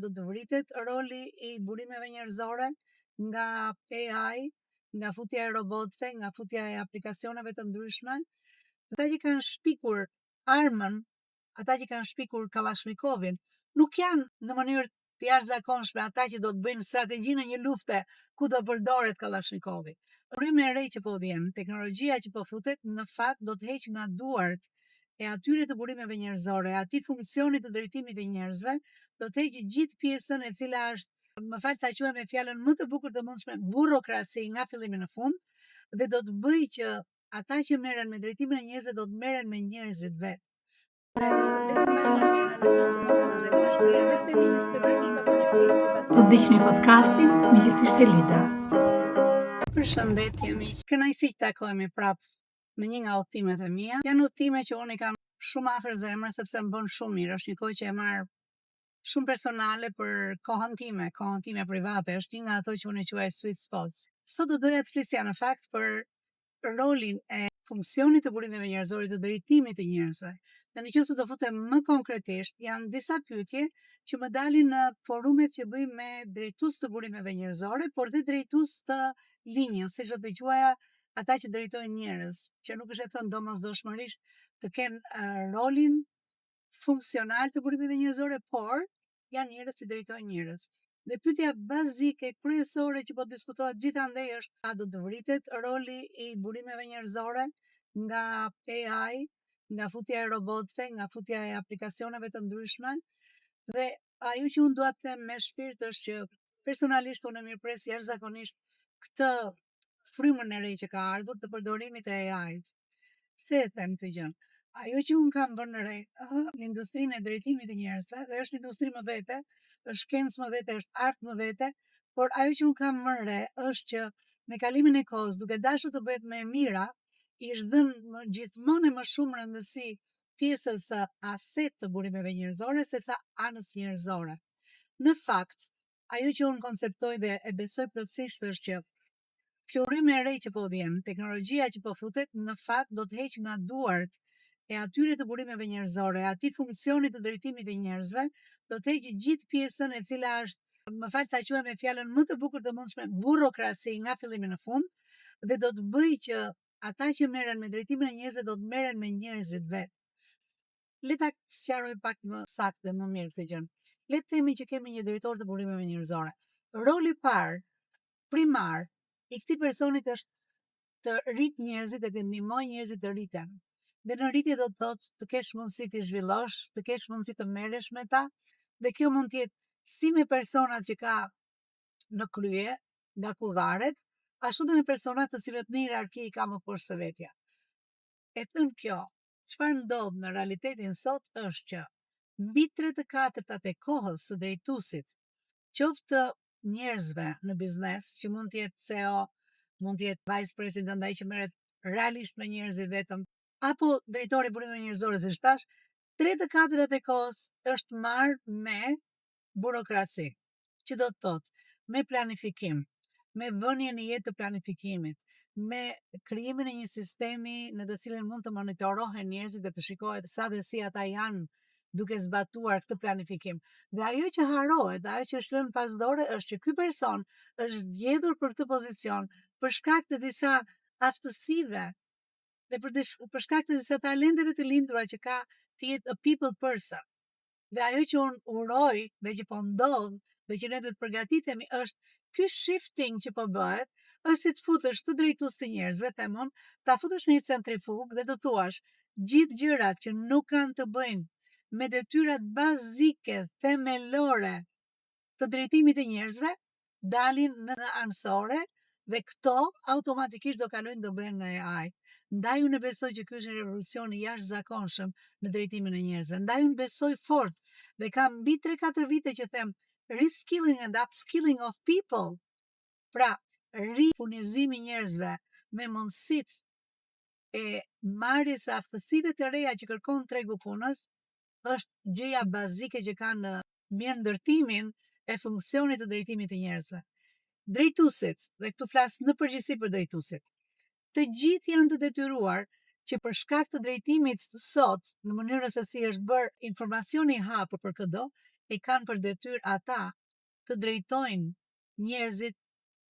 do të vritet roli i burimeve njerëzore nga AI, nga futja e robotëve, nga futja e aplikacioneve të ndryshme. Ata që kanë shpikur armën, ata që kanë shpikur Kalashnikovin, nuk janë në mënyrë të jashtëzakonshme ata që do të bëjnë strategjinë e një lufte ku do përdoret Kalashnikov. Burimi e re që po vjen, teknologjia që po futet, në fakt do të heqë nga duart e atyre të burimeve njerëzore, atij funksionit të drejtimit të njerëzve, do të heqë gjithë pjesën e cila është, më fal ta quaj me fjalën më të bukur të mundshme, burokraci nga fillimi në fund, dhe do të bëjë që ata që merren me drejtimin e njerëzve do të merren me njerëzit vetë. Po ndiqni podcastin me gjithësisht Elida. Përshëndetje miq, kënaqësi të takohemi prapë në një nga udhëtimet e mia. Janë udhëtime që unë i kam shumë afër zemrës sepse më bën shumë mirë. Është një kohë që e marr shumë personale për kohën time private. Është një nga ato që unë e quaj sweet spots. Sot do doja të flisja në fakt për rolin e funksionit të burimeve njerëzore, të drejtimit të njerëzve. Dhe nëse do futem më konkretisht, janë disa pyetje që më dalin në forumet që bëjmë me drejtues të burimeve njerëzore, por dhe drejtues të linjës, siç do të quaja ata që drejtojnë njerëz, që nuk është e thënë domosdoshmërisht të kenë rolin funksional të burimeve njerëzore, por janë njerëz që drejtojnë njerëz. Dhe pyetja bazike, kryesore që po diskutohet gjithandej është: a do të vritet roli i burimeve njerëzore nga AI, nga futja e robotëve, nga futja e aplikacioneve të ndryshme? Dhe ajo që unë dua të them me shpirt është që personalisht unë mirëpres jashtëzakonisht këtë frymën e re që ka ardhur të përdorimit të AI-t. Pse e them këtë gjë? Ajo që unë kam vënë re në industrinë e drejtimit të njerëzve, dhe është industri më vete, është shkencë më vete, është art më vete, por ajo që unë kam vënë re është që me kalimin e kohës, duke dashur të bëhet më e mira, i është dhënë gjithmonë më shumë rëndësi pjesës së aset të burimeve njerëzore sesa anës njerëzore. Në fakt, ajo që unë konceptoj dhe e besoj plotësisht është që kjo rrymë e re që po vjen, teknologjia që po futet, në fakt do të heqë nga duart e atyre të burimeve njerëzore, atij funksionit të drejtimit të njerëzve, do të heqë gjithë pjesën e cila është, më fal ta quaj me fjalën më të bukur të mundshme, burokraci nga fillimi në fund, dhe do të bëjë që ata që merren me drejtimin e njerëzve do të merren me njerëzit vetë. Le ta sqaroj pak më saktë dhe më mirë këtë gjë. Le të themi që kemi një drejtor të burimeve njerëzore. Roli i parë, primar, i këtij personit është të rrit njerëzit dhe të ndihmojë njerëzit të rriten. Dhe në rritje do të thotë të kesh mundësi të zhvillosh, të kesh mundësi të merresh me ta, dhe kjo mund të jetë si me personat që ka në krye, nga ku varet, ashtu dhe me personat të cilët në hierarki ka më poshtë se vetja. E thënë kjo, çfarë ndodh në realitetin sot është që mbi 3/4 e kohës së drejtuesit, qoftë njerëzve në biznes, që mund të jetë CEO, mund të jetë vice president, ai që merret realisht me njerëzit vetëm, apo drejtori i burimeve njerëzore, si thash, 3/4 e kohës është marrë me burokraci, që do të thotë me planifikim, me vënien në jetë të planifikimit, me krijimin e një sistemi në të cilin mund të monitorohen njerëzit dhe të shikohet sa dhe si ata janë duke zbatuar këtë planifikim. Dhe ajo që harohet, ajo që është lënë pas dore është që ky person është zgjedhur për këtë pozicion për shkak të disa aftësive dhe për shkak të disa talenteve të lindura që ka të jetë a people person. Dhe ajo që unë uroj dhe që po ndodh dhe që ne duhet përgatitemi është ky shifting që po bëhet, është si të futesh të drejtues të njerëzve, themon, ta futesh në një centrifug dhe të thuash gjithë gjërat që nuk kanë të bëjnë me detyrat bazike, themelore të drejtimit të njerëzve, dalin në anësore dhe këto automatikisht do kalojnë do bëhen nga AI. Ndaj unë besoj që ky është një revolucion i jashtëzakonshëm në drejtimin e njerëzve. Ndaj unë besoj fort dhe kam mbi 3-4 vite që them reskilling and upskilling of people. Pra, ripunizimi njerëzve me mundësitë e marrjes së aftësive të reja që kërkon tregu punës është gjëja bazike që ka në mirëndërtimin e funksionit të drejtimit të njerëzve. Drejtuesit, dhe këtu flas në përgjithësi për drejtuesit, të gjithë janë të detyruar që për shkak të drejtimit sot, në mënyrën se si është bërë informacioni i hapur për këdo, e kanë për detyrë ata të drejtojnë njerëzit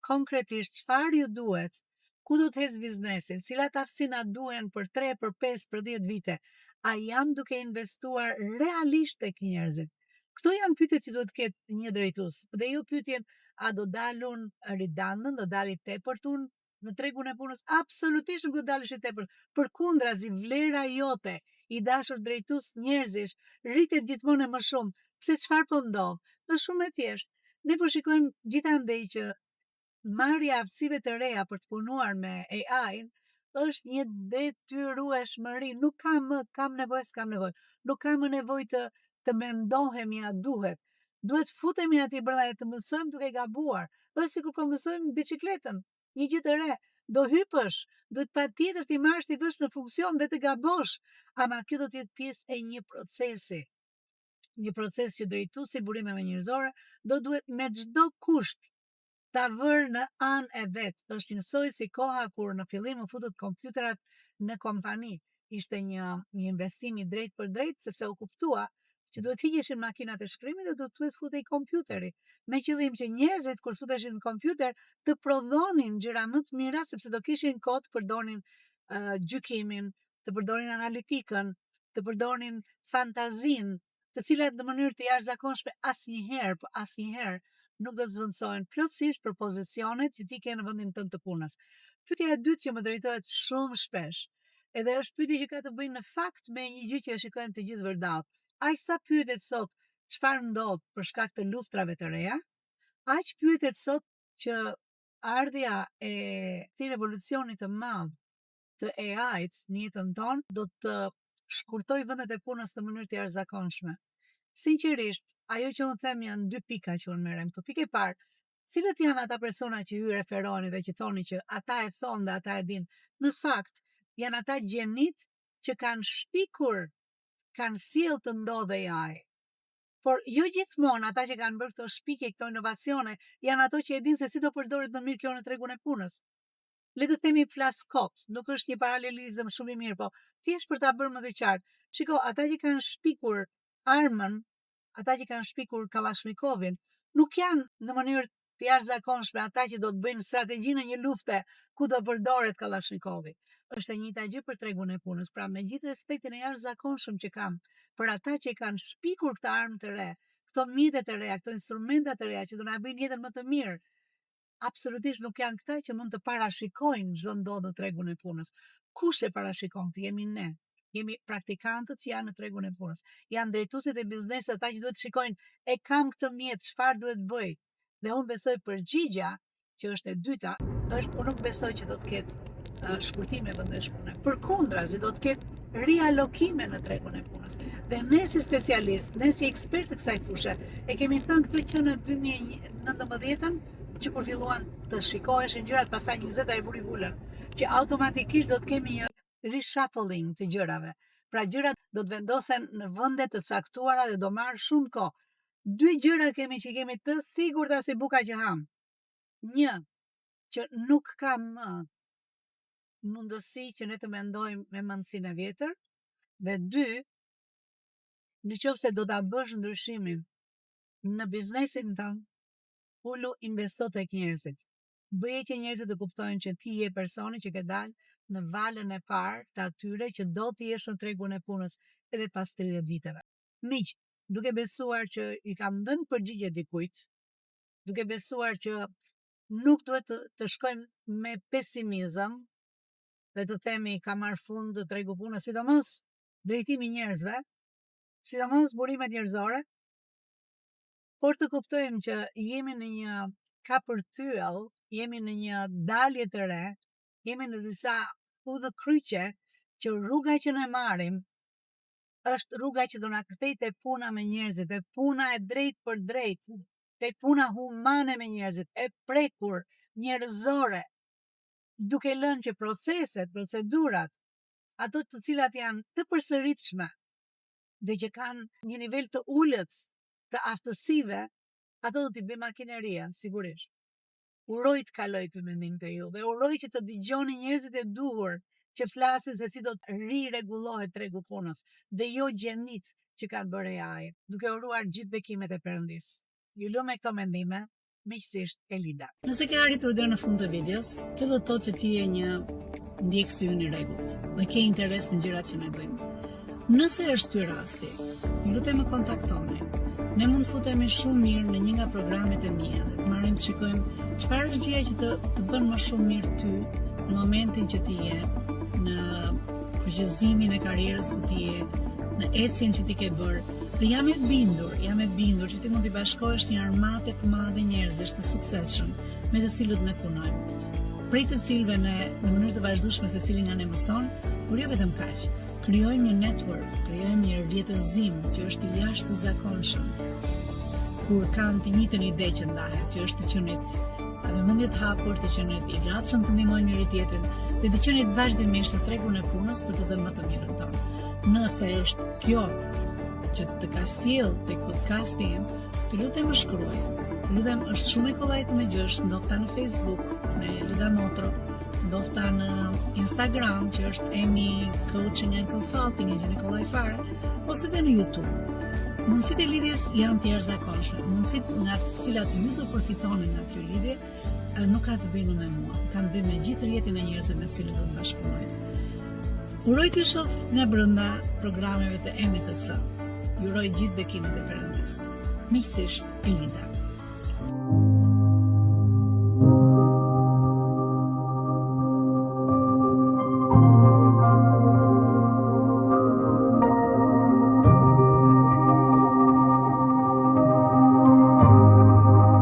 konkretisht çfarë ju duhet, ku do të hes biznesin, cilat aftësina duhen për 3, për 5, për 10 vite. A jam duke investuar realisht tek njerëzit? Këto janë pyetjet që duhet të ketë një drejtues. Dhe jo pyetjen a do dalun ridandën, do dali tepërtun në tregun e punës. Absolutisht nuk do dalësh i tepërt. Përkundrazi, vlera jote i dashur drejtues njerëzish rritet gjithmonë më shumë. Pse çfarë po ndodh? Është shumë e thjeshtë. Ne po shikojmë gjithandej që marrja e aftësive të reja për të punuar me AI-n është një detyrueshmëri. Nuk kam nevojë, s'kam nevojë. Nuk kam më nevojë të mendohemi a duhet. Duhet futemi aty brenda e të mësojmë duke gabuar. Është sikur po mësojmë biçikletën, një gjë të re. Do hypësh, duhet patjetër ti marrësh ti vësh në funksion dhe të gabosh, ama kjo do të jetë pjesë e një procesi. Një proces që drejtuesi burimeve njerëzore do duhet me çdo kusht ta vërë në anë e vetë. Është njësoj si koha kur në fillim u futët kompjuterat në kompani. Ishte një investim i drejt për drejt, sepse u kuptua që duhet hiqeshin makinat e shkrimit dhe duhet futej kompjuteri. Me qëllim që njerëzit kur futeshin në kompjuter të prodhonin gjëra më të mira, sepse do kishin kohë të përdorin gjykimin, të përdorin analitikën, të përdorin fantazin, të cilat në mënyrë të jashtëzakonshme asnjëherë nuk do të zvendësohen plotësisht për pozicionet që ti ke në vendin tënd të punës. Pyetja e dytë që më drejtohet shumë shpesh, edhe është pyetje që ka të bëjë në fakt me një gjë që e shikojmë të gjithë vërdall. Aq sa pyetet sot çfarë ndodh për shkak të luftrave të reja, aq pyetet sot që ardhja e këtij revolucioni të madh të AI-s në jetën tonë do të shkurtoj vendet e punës në mënyrë të jashtëzakonshme. Sinqerisht, ajo që unë them janë 2 pika që unë merrem këtu. Pikë e parë, cilët janë ata persona që ju referoni dhe që thoni që ata e thonë dhe ata e dinë? Në fakt, janë ata gjenit që kanë shpikur, kanë sjell të ndodhe AI. Por jo gjithmonë ata që kanë bërë këto shpikje, këto inovacione, janë ato që e dinë se si do përdoret më mirë kjo në tregun e punës. Le të themi flas kot, nuk është një paralelizëm shumë i mirë, po thjesht për ta bërë më të qartë. Shiko, ata që kanë shpikur armën, ata që kanë shpikur Kalashnikovin, nuk janë në mënyrë të jashtëzakonshme ata që do të bëjnë strategjinë e një lufte ku do përdoret Kalashnikov. Është e njëjta gjë për tregun e punës. Pra me gjithë respektin e jashtëzakonshëm që kam për ata që kanë shpikur këtë armë të re, këto mjete të reja, këto instrumenta të reja që do na bëjnë jetën më të mirë, absolutisht nuk janë këta që mund të parashikojnë çdo ndodhë në tregun e punës. Kush e parashikon? Jemi ne. Jemi praktikantët që janë në tregun e punës. Janë drejtuesit e biznesit, ata që duhet të shikojnë e kam këtë mjet, çfarë duhet bëj. Dhe unë besoj përgjigja, që është e dyta, është unë nuk besoj që do të ketë shkurtime vendesh pune. Përkundrazi do të ketë rialokime në tregun e punës. Dhe ne si specialist, ne si ekspert të kësaj fushë, e kemi thënë këtë që në 2019 që kur filluan të shikoheshin gjërat, pastaj 20 e vuri gulën, që automatikisht do të kemi një reshuffling të gjërave. Pra gjërat do të vendosen në vende të caktuara dhe do marrë shumë kohë. 2 gjëra kemi që kemi të sigurta si buka që ham. 1, që nuk ka më mundësi që ne të mendojmë me mendsinë e vjetër, dhe 2, nëse do ta bësh ndryshimin në biznesin tënd, ulu investo tek njerëzit. Bëje që njerëzit të kuptojnë që ti je personi që ke dalë në valën e parë të atyre që do të jesh në tregun e punës edhe pas 30 viteve. Miq, duke besuar që i kam dhënë përgjigje dikujt, duke besuar që nuk duhet të shkojmë me pesimizëm dhe të themi ka marrë fund të tregu punës, sidomos drejtimi i njerëzve, sidomos burimet njerëzore, por të kuptojmë që jemi në një kapërthyell, jemi në një dalje të re, jemi në disa udhëkryqe që rruga që ne marrim është rruga që do na kthej te puna me njerëzit, te puna e drejt për drejt, te puna humane me njerëzit, e prekur, njerëzore, duke lënë që proceset, procedurat, ato të cilat janë të përsëritshme dhe që kanë një nivel të ulët të aftësive, ato do t'i bëj makineria, sigurisht. Uroj të kaloj ky mendim te ju dhe uroj që të dëgjoni njerëzit e duhur që flasin se si do të rirregullohet tregu punës dhe jo gjenit që kanë bërë AI, duke uruar gjithë bekimet e Perëndis. Ju lëm me këto mendime, miqësisht Elida. Nëse ke arritur deri në fund të videos, kjo do të thotë që ti je një ndjekës ynë i rregullt dhe ke interes në gjërat që ne bëjmë. Nëse është ky rasti, ju lutem më kontaktoni. Ne mund të futemi shumë mirë në një nga programet e mia dhe të marrim të shikojmë çfarë është gjëja që të bën më shumë mirë ty në momentin që ti je në përgjithësimin e karrierës ku ti je, në ecjen që ti ke bërë. Dhe jam e bindur që ti mund të bashkohesh një armate të madhe njerëzish të suksesshëm me të cilët ne punojmë. Prej të cilëve ne në mënyrë të vazhdueshme secili nga ne mëson, por jo vetëm kaq. Krijojmë një network, krijojmë një rrjetëzim që është i jashtëzakonshëm. Kur kanë të njëjtën ide që ndahet, që është të qenit, me mendje të hapur, të qenit i gatshëm të ndihmojnë njëri tjetrin dhe të qenit vazhdimisht në tregun e punës për të dhënë më të mirën tonë. Nëse është kjo që të ka sjell tek podcasti im, të lutem më shkruaj. Të lutem, është shumë e kollaj të më gjesh, ndoshta në Facebook me Lida Notro, ndoshta në Instagram që është Emi Coaching and Consulting e gjeni kollaj fare, ose dhe në YouTube. Mundësitë e lidhjes janë të jashtëzakonshme. Mundësitë nga të cilat ju do përfitoni nga kjo lidhje nuk ka të bëjnë me mua, kanë të bëjnë me gjithë rrjetin e njerëzve me të cilët do të bashkëpunojmë. Uroj t'ju shoh nga brenda programeve të MSC. Ju uroj gjithë bekimet e Perëndis. Miqësisht Elida.